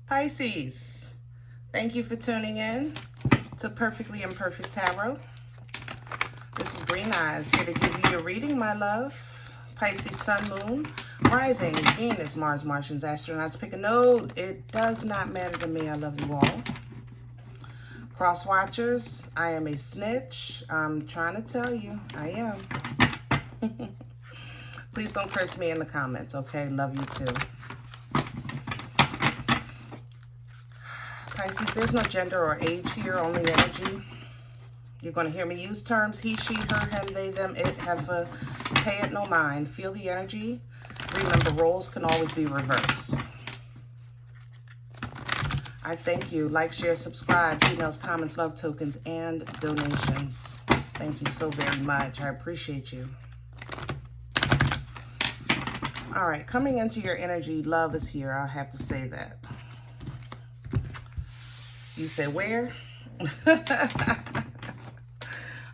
Pisces, thank you for tuning in to Perfectly Imperfect Tarot. This is Green Eyes, here to give you your reading, my love. Pisces, Sun, Moon, Rising, Venus, Mars, Martians, Astronauts. Pick a node. It does not matter to me. I love you all. Cross watchers, I am a snitch. I'm trying to tell you, I am. Please don't curse me in the comments, okay? Love you too. Pisces, there's no gender or age here, only energy. You're going to hear me use terms he, she, her, him, they, them, it, heifer. Pay it no mind. Feel the energy. Remember, roles can always be reversed. I thank you. Like, share, subscribe, emails, comments, love tokens, and donations. Thank you so very much. I appreciate you. All right, coming into your energy, love is here. I'll have to say that. You say where?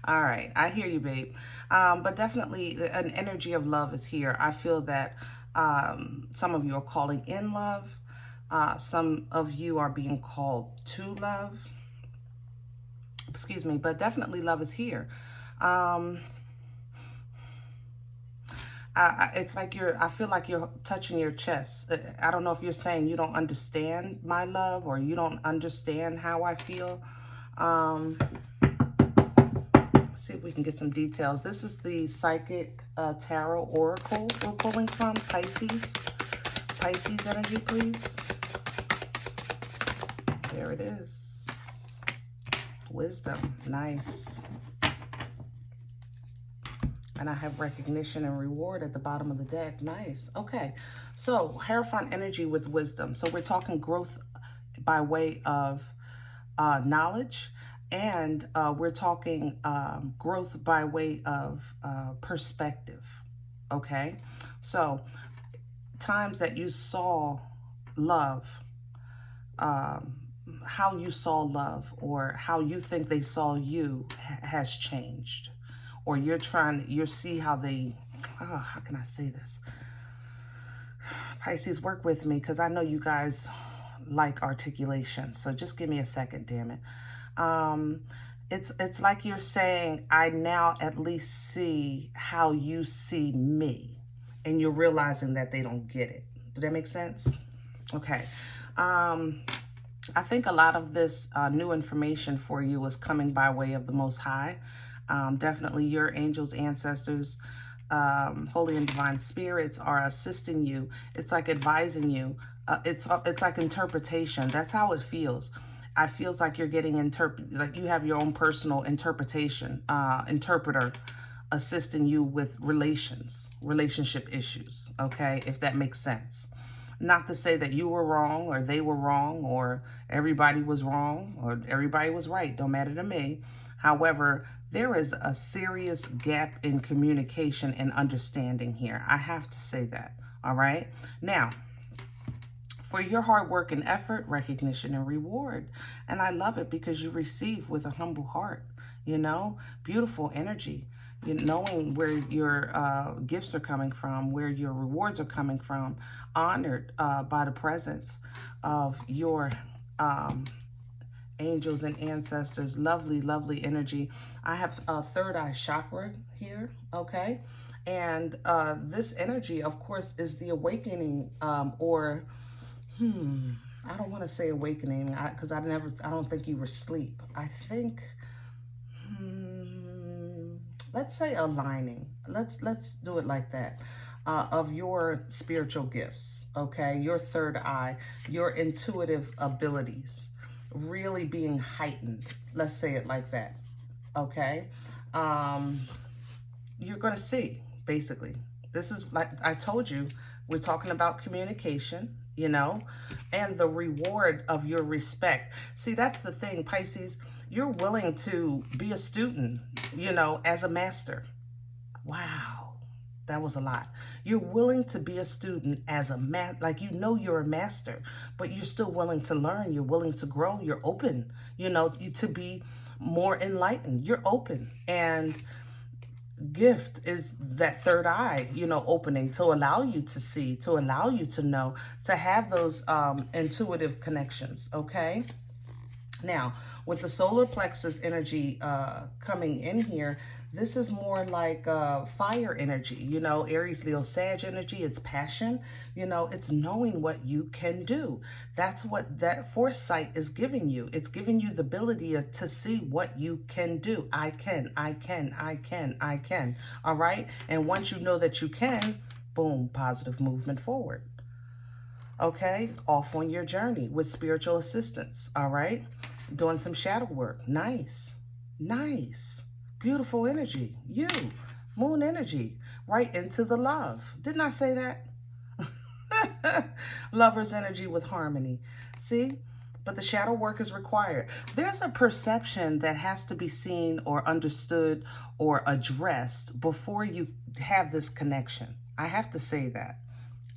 All right, I hear you, babe. But definitely an energy of love is here. I feel that some of you are calling in love. Some of you are being called to love. Excuse me, but definitely love is here. It's like I feel like you're touching your chest. I don't know if you're saying you don't understand my love or you don't understand how I feel. Let's see if we can get some details. This is the Psychic Tarot Oracle we're pulling from. Pisces. Pisces energy, please. There it is. Wisdom. Nice. And I have recognition and reward at the bottom of the deck. Nice. Okay. So, Hierophant energy with wisdom. So, we're talking growth by way of knowledge. And we're talking growth by way of perspective. Okay. So, times that you saw love, how you saw love or how you think they saw you has changed. Or you're see how they, how can I say this? Pisces, work with me because I know you guys like articulation. So just give me a second, damn it. It's like you're saying, I now at least see how you see me. And you're realizing that they don't get it. Did that make sense? Okay. I think a lot of this new information for you is coming by way of the Most High. Definitely your angels, ancestors, holy and divine spirits are assisting you. It's like advising you. It's like interpretation. That's how it feels. It feels like you're getting like you have your own personal interpretation, interpreter assisting you with relationship issues. Okay, if that makes sense. Not to say that you were wrong or they were wrong or everybody was wrong or everybody was right. Don't matter to me. However, there is a serious gap in communication and understanding here. I have to say that. All right. Now, for your hard work and effort, recognition and reward. And I love it because you receive with a humble heart, you know, beautiful energy. Knowing where your gifts are coming from, where your rewards are coming from, honored by the presence of your angels and ancestors. Lovely, lovely energy. I have a third eye chakra here, okay? And this energy, of course, is the awakening I don't want to say awakening because I don't think you were asleep. I think, let's say aligning. Let's do it like that. Of your spiritual gifts, okay? Your third eye, your intuitive abilities really being heightened. Let's say it like that, okay? You're going to see, basically. This is, like I told you, we're talking about communication, you know, and the reward of your respect. See, that's the thing, Pisces. You're willing to be a student, you know, as a master. Wow, that was a lot. You're willing to be a student as a like you know you're a master, but you're still willing to learn. You're willing to grow. You're open, you know, to be more enlightened. You're open. And gift is that third eye, you know, opening to allow you to see, to allow you to know, to have those intuitive connections, okay? Now, with the solar plexus energy coming in here, this is more like fire energy, you know, Aries, Leo, Sag energy. It's passion, you know, it's knowing what you can do. That's what that foresight is giving you. It's giving you the ability to see what you can do. I can. All right. And once you know that you can, boom, positive movement forward. Okay, off on your journey with spiritual assistance, all right? Doing some shadow work. Nice. Nice. Beautiful energy. You. Moon energy. Right into the love. Didn't I say that? Lover's energy with harmony. See? But the shadow work is required. There's a perception that has to be seen or understood or addressed before you have this connection. I have to say that.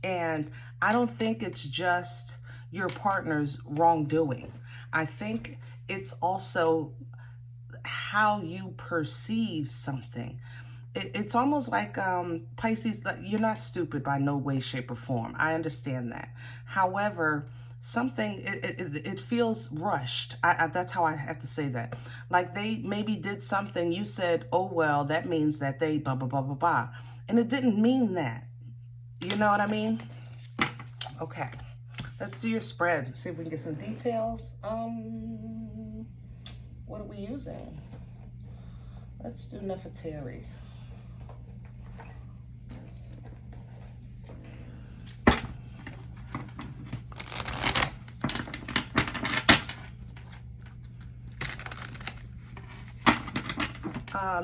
And I don't think it's just your partner's wrongdoing. I think it's also how you perceive something. It's almost like Pisces, you're not stupid by no way, shape, or form. I understand that. However, something, it feels rushed. That's how I have to say that. Like they maybe did something, you said, oh, well, that means that they blah, blah, blah, blah, blah. And it didn't mean that. You know what I mean? Okay. Let's do your spread. See if we can get some details. What are we using? Let's do Nefertari.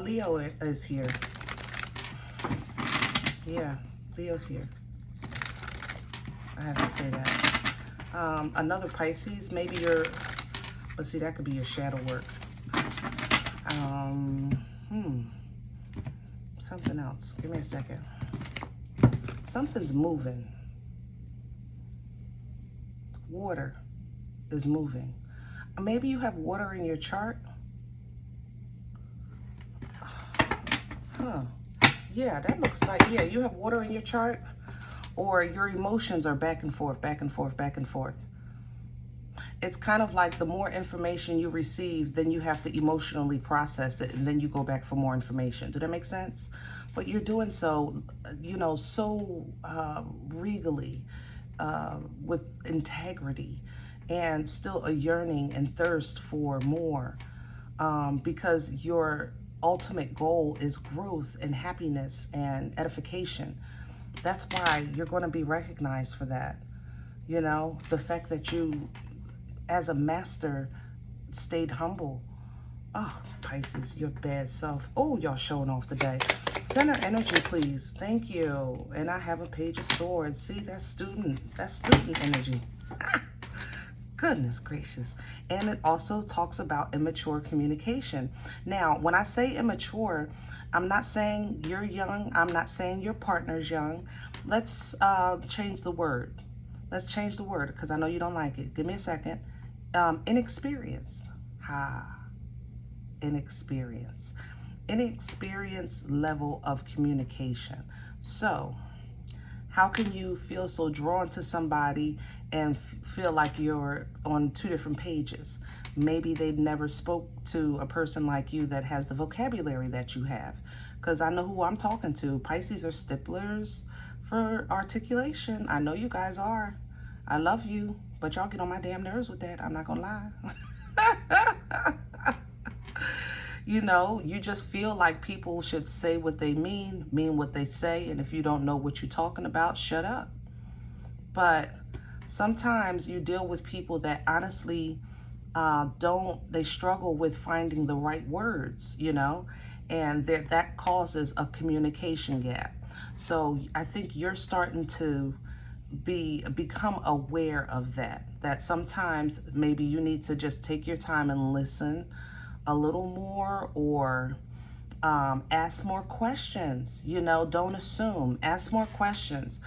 Leo is here. Yeah, Leo's here. I have to say that. Another Pisces, maybe your, let's see, that could be your shadow work. Something else. Give me a second. Something's moving. Water is moving. Maybe you have water in your chart. Huh. Yeah, that looks like, yeah, you have water in your chart. Or your emotions are back and forth, back and forth, back and forth. It's kind of like the more information you receive, then you have to emotionally process it, and then you go back for more information. Do that make sense? But you're doing so, you know, so regally, with integrity, and still a yearning and thirst for more, because your ultimate goal is growth and happiness and edification. That's why you're going to be recognized for that. You know, the fact that you, as a master, stayed humble. Oh, Pisces, your bad self. Oh, y'all showing off today. Center energy, please. Thank you. And I have a Page of Swords. See, that's student energy. Goodness gracious. And it also talks about immature communication. Now, when I say immature, I'm not saying you're young. I'm not saying your partner's young. Let's change the word. Let's change the word because I know you don't like it. Give me a second. Inexperienced. Inexperience. Inexperienced level of communication. So, how can you feel so drawn to somebody and feel like you're on two different pages? Maybe they never spoke to a person like you that has the vocabulary that you have. Because I know who I'm talking to. Pisces are sticklers for articulation. I know you guys are. I love you, but y'all get on my damn nerves with that. I'm not going to lie. You know, you just feel like people should say what they mean what they say, and if you don't know what you're talking about, shut up. But sometimes you deal with people that honestly they struggle with finding the right words, you know, and that causes a communication gap. So I think you're starting to become aware of that sometimes maybe you need to just take your time and listen a little more, or ask more questions. You know, don't assume. Ask more questions,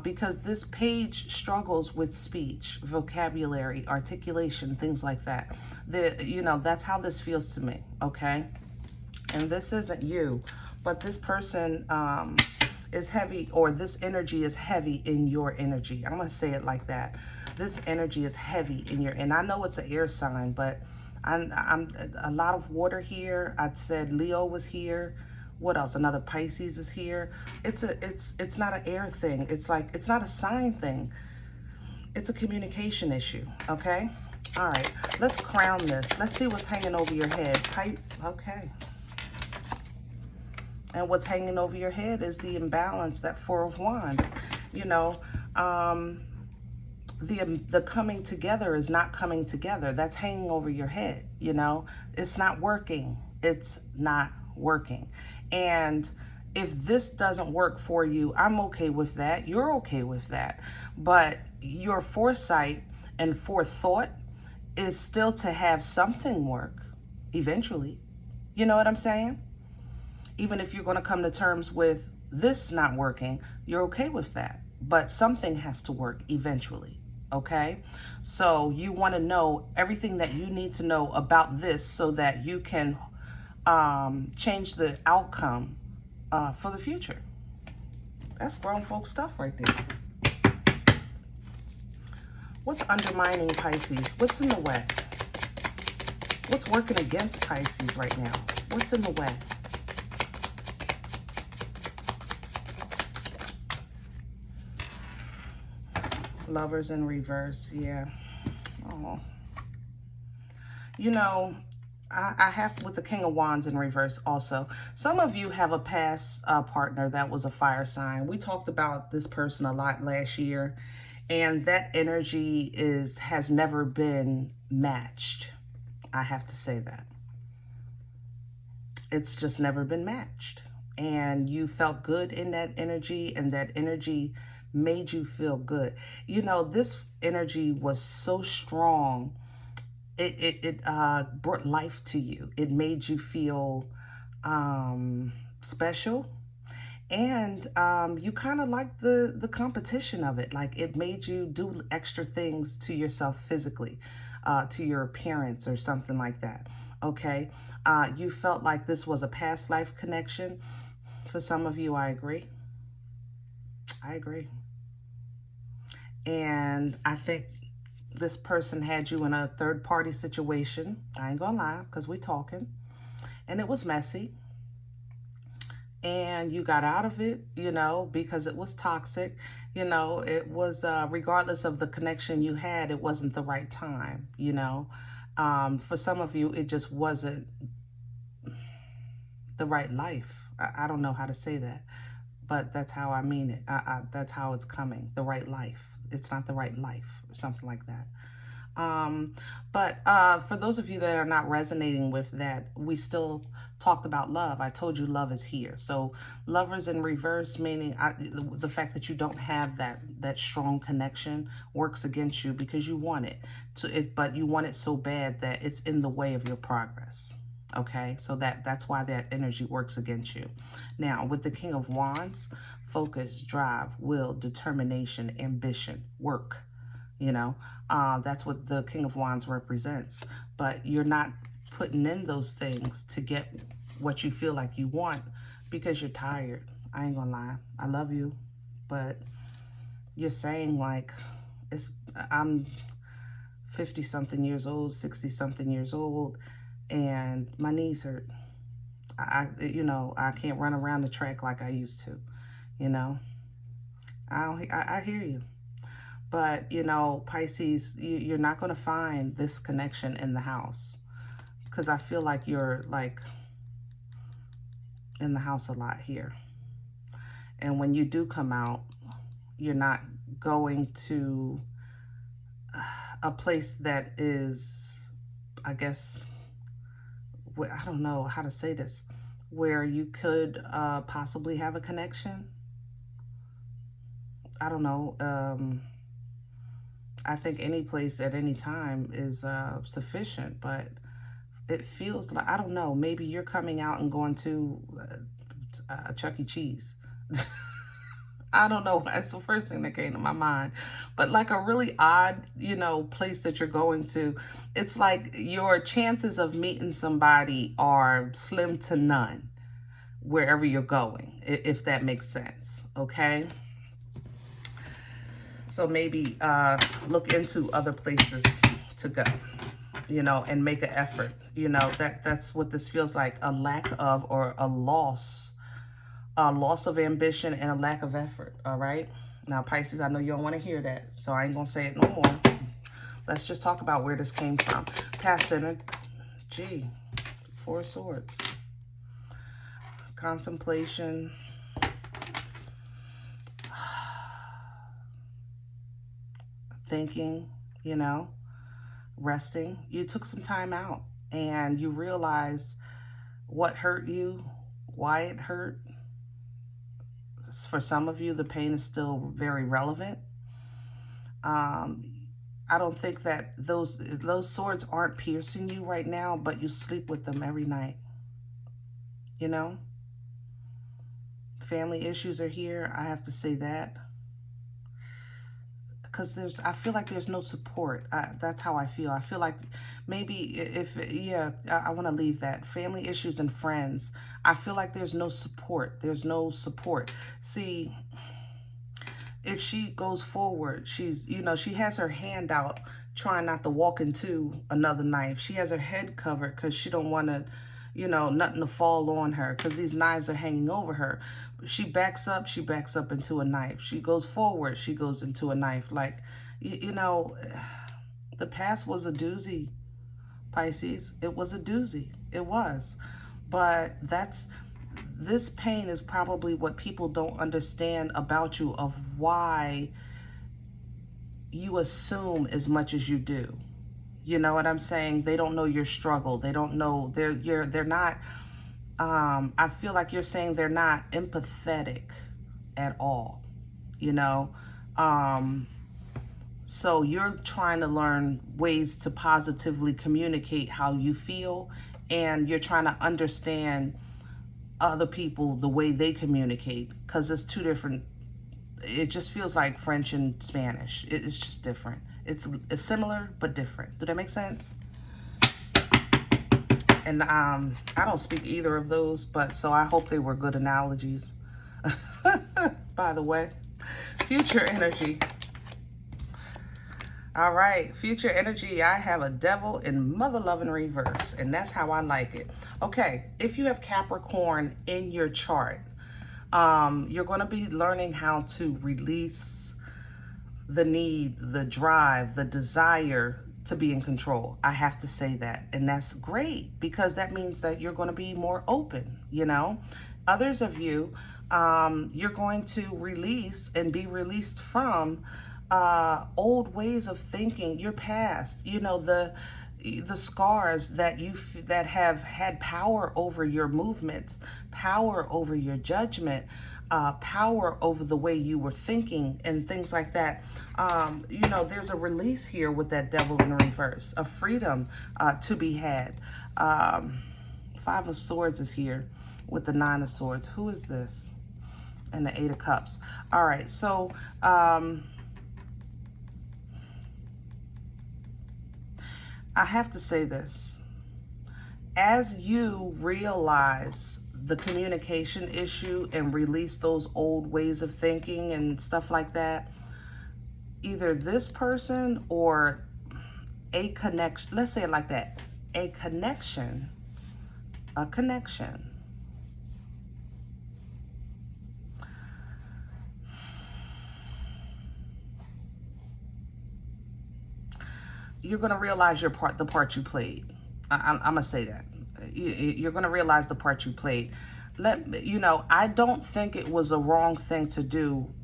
because this page struggles with speech, vocabulary, articulation, things like that. You know, that's how this feels to me, okay? And this isn't you, But this person is heavy, or this energy is heavy in your energy. I'm going to say it like that. This energy is heavy in your, and I know it's an air sign, but I'm a lot of water here. I said Leo was here. What else? Another Pisces is here. It's not an air thing. It's like, it's not a sign thing. It's a communication issue, okay? All right, let's crown this. Let's see what's hanging over your head. Okay. And what's hanging over your head is the imbalance, that Four of Wands. You know, the coming together is not coming together. That's hanging over your head, you know. It's not working. It's not working. And if this doesn't work for you, I'm okay with that. You're okay with that. But your foresight and forethought is still to have something work eventually. You know what I'm saying? Even if you're going to come to terms with this not working, you're okay with that. But something has to work eventually, okay? So you want to know everything that you need to know about this so that you can change the outcome for the future. That's grown folk stuff right there. What's undermining Pisces? What's in the way? What's working against Pisces right now? What's in the way? Lovers in reverse, yeah. Oh. You know, I have with the King of Wands in reverse also. Some of you have a past partner that was a fire sign. We talked about this person a lot last year, and that energy has never been matched. I have to say that. It's just never been matched. And you felt good in that energy, and that energy made you feel good. You know, this energy was so strong. It brought life to you. It made you feel special. And you kind of liked the competition of it. Like, it made you do extra things to yourself physically, to your appearance or something like that. Okay. You felt like this was a past life connection. For some of you, I agree. I agree. And I think this person had you in a third party situation. I ain't gonna lie, because we're talking. And it was messy. And you got out of it, you know, because it was toxic. You know, it was, regardless of the connection you had, it wasn't the right time, you know. For some of you, it just wasn't the right life. I don't know how to say that, but that's how I mean it. That's how it's coming, the right life. It's not the right life or something like that. But for those of you that are not resonating with that, we still talked about love. I told you love is here. So lovers in reverse, meaning the fact that you don't have that strong connection works against you because you want it. But you want it so bad that it's in the way of your progress. Okay, so that's why that energy works against you. Now, with the King of Wands, focus, drive, will, determination, ambition, work. You know, that's what the King of Wands represents. But you're not putting in those things to get what you feel like you want because you're tired. I ain't gonna lie. I love you. But you're saying, like, I'm 50-something years old, 60-something years old, and my knees hurt. You know, I can't run around the track like I used to, you know. I hear you. But, you know, Pisces, you're not going to find this connection in the house. Because I feel like you're, like, in the house a lot here. And when you do come out, you're not going to a place that is, I guess, I don't know how to say this, where you could possibly have a connection. I don't know. I think any place at any time is sufficient, but it feels like, I don't know, maybe you're coming out and going to Chuck E. Cheese. I don't know. That's the first thing that came to my mind. But like a really odd, you know, place that you're going to. It's like your chances of meeting somebody are slim to none. wherever you're going, if that makes sense, okay? So maybe look into other places to go, you know, and make an effort. You know, that's what this feels like, a lack of, or a loss of ambition and a lack of effort, all right? Now, Pisces, I know you don't want to hear that, so I ain't going to say it no more. Let's just talk about where this came from. Past energy, 4 of Swords. Contemplation. Thinking, you know, resting. You took some time out and you realized what hurt you, why it hurt. For some of you, the pain is still very relevant. I don't think that those swords aren't piercing you right now, but you sleep with them every night. You know? Family issues are here. I have to say that. Because I feel like there's no support. That's how I feel. I feel like maybe I want to leave that. Family issues and friends. I feel like there's no support. There's no support. See, if she goes forward, she's, you know, she has her hand out trying not to walk into another knife. She has her head covered because she don't want to, you know, nothing to fall on her because these knives are hanging over her. She backs up into a knife. She goes forward, she goes into a knife. Like, you know, the past was a doozy, Pisces. It was a doozy. It was. But this pain is probably what people don't understand about you, of why you assume as much as you do. You know what I'm saying? They don't know your struggle. They don't know, they're not, I feel like you're saying they're not empathetic at all, you know? So you're trying to learn ways to positively communicate how you feel, and you're trying to understand other people the way they communicate, because it's two different. It just feels like French and Spanish. It's just different. It's similar but different. Do that make sense? And I don't speak either of those, but so I hope they were good analogies. By the way, future energy. All right, future energy, I have a devil in mother loving reverse, and that's how I like it. Okay, if you have Capricorn in your chart, you're going to be learning how to release the need, the drive, the desire to be in control. I have to say that, and that's great, because that means that you're going to be more open, you know. Others of you, you're going to release and be released from old ways of thinking, your past, you know, the scars that that have had power over your movement, power over your judgment, power over the way you were thinking and things like that. You know, there's a release here with that devil in reverse, a freedom to be had. 5 of Swords is here with the 9 of Swords. Who is this? And the 8 of Cups. All right, so I have to say this. As you realize the communication issue and release those old ways of thinking and stuff like that, either this person or a connection, let's say it like that, a connection, you're going to realize the part you played. I'm going to say that. You're going to realize the part you played. You know, I don't think it was a wrong thing to do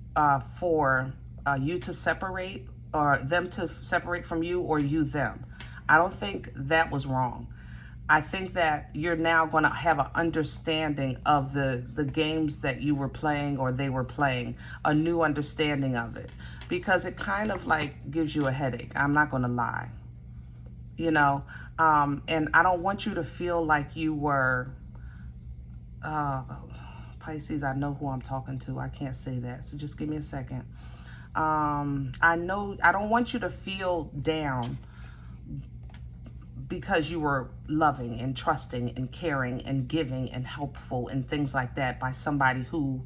for you to separate, or them to separate from you, or you them. I don't think that was wrong. I think that you're now going to have an understanding of the games that you were playing or they were playing, a new understanding of it, because it kind of like gives you a headache. I'm not going to lie, you know, and I don't want you to feel like you were, Pisces, I know who I'm talking to. I can't say that. So just give me a second. I don't want you to feel down because you were loving and trusting and caring and giving and helpful and things like that by somebody who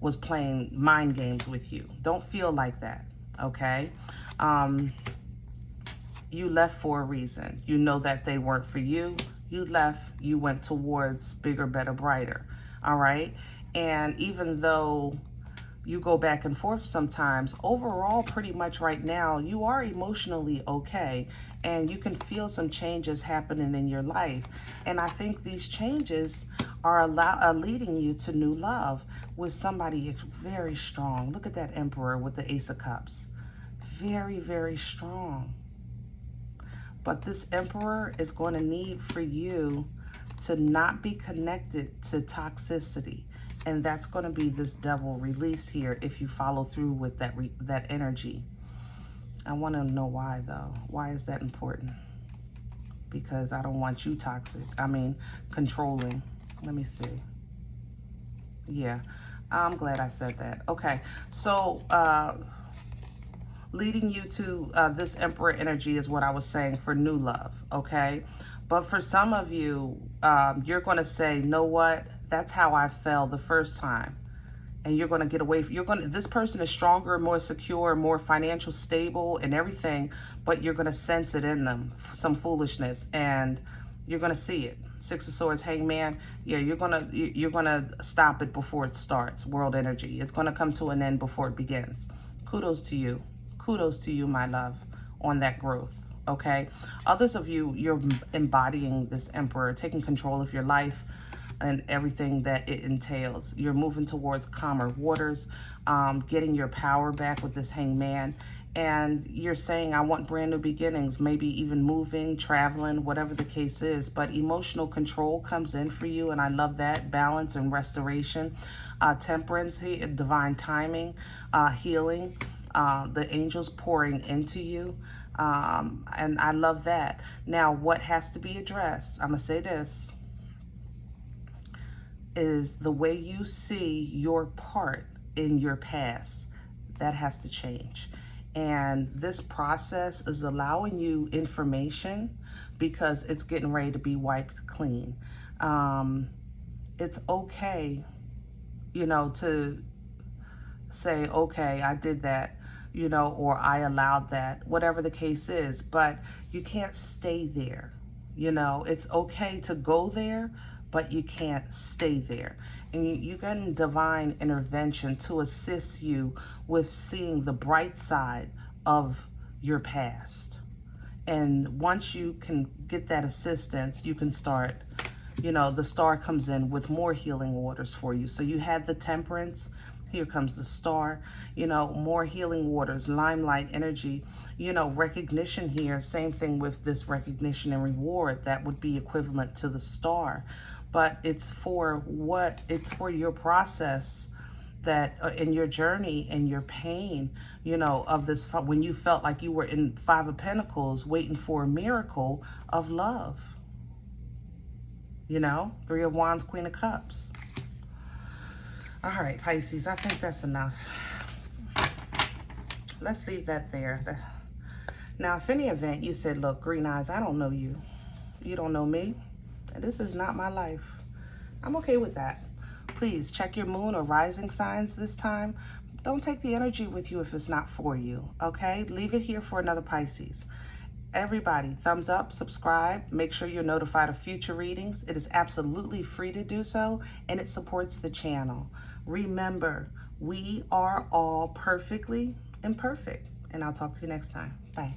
was playing mind games with you. Don't feel like that, okay? You left for a reason. You know that they weren't for you. You left, you went towards bigger, better, brighter, all right? And even though you go back and forth sometimes, overall, pretty much right now, you are emotionally okay, and you can feel some changes happening in your life. And I think these changes are leading you to new love with somebody very strong. Look at that Emperor with the Ace of Cups. Very, very strong. But this Emperor is going to need for you to not be connected to toxicity. And that's going to be this Devil release here if you follow through with that energy. I want to know why, though. Why is that important? Because I don't want you toxic. I mean, controlling. Let me see. Yeah, I'm glad I said that. Okay, so leading you to this Emperor energy is what I was saying for new love, okay? But for some of you, you're going to say, know what? That's how I fell the first time. And you're going to get away. This person is stronger, more secure, more financial stable and everything, but you're going to sense it in them, some foolishness, and you're going to see it. Six of Swords, Hangman. Yeah, you're gonna stop it before it starts. World energy. It's going to come to an end before it begins. Kudos to you. Kudos to you, my love, on that growth, okay? Others of you, you're embodying this Emperor, taking control of your life and everything that it entails. You're moving towards calmer waters, getting your power back with this Hangman, and you're saying, I want brand new beginnings, maybe even moving, traveling, whatever the case is, but emotional control comes in for you, and I love that. Balance and restoration, temperance, divine timing, healing, the angels pouring into you, and I love that. Now, what has to be addressed, I'm gonna say this, is the way you see your part in your past. That has to change. And this process is allowing you information because it's getting ready to be wiped clean. It's okay, you know, to say, okay, I did that, you know, or I allowed that, whatever the case is, but you can't stay there. You know, it's okay to go there, but you can't stay there. And you get divine intervention to assist you with seeing the bright side of your past. And once you can get that assistance, you can start, you know, the star comes in with more healing waters for you. So you had the temperance, here comes the star, you know, more healing waters, limelight energy, you know, recognition here. Same thing with this recognition and reward. That would be equivalent to the star. But it's for what? It's for your process that in your journey and your pain, you know, of this, when you felt like you were in Five of Pentacles waiting for a miracle of love. You know, Three of Wands, Queen of Cups. All right, Pisces, I think that's enough. Let's leave that there. Now, if any event you said, look, Green Eyes, I don't know you. You don't know me. And this is not my life. I'm okay with that. Please check your moon or rising signs this time. Don't take the energy with you if it's not for you, okay? Leave it here for another Pisces. Everybody, thumbs up, subscribe, make sure you're notified of future readings. It is absolutely free to do so, and it supports the channel. Remember, we are all perfectly imperfect, and I'll talk to you next time. Bye.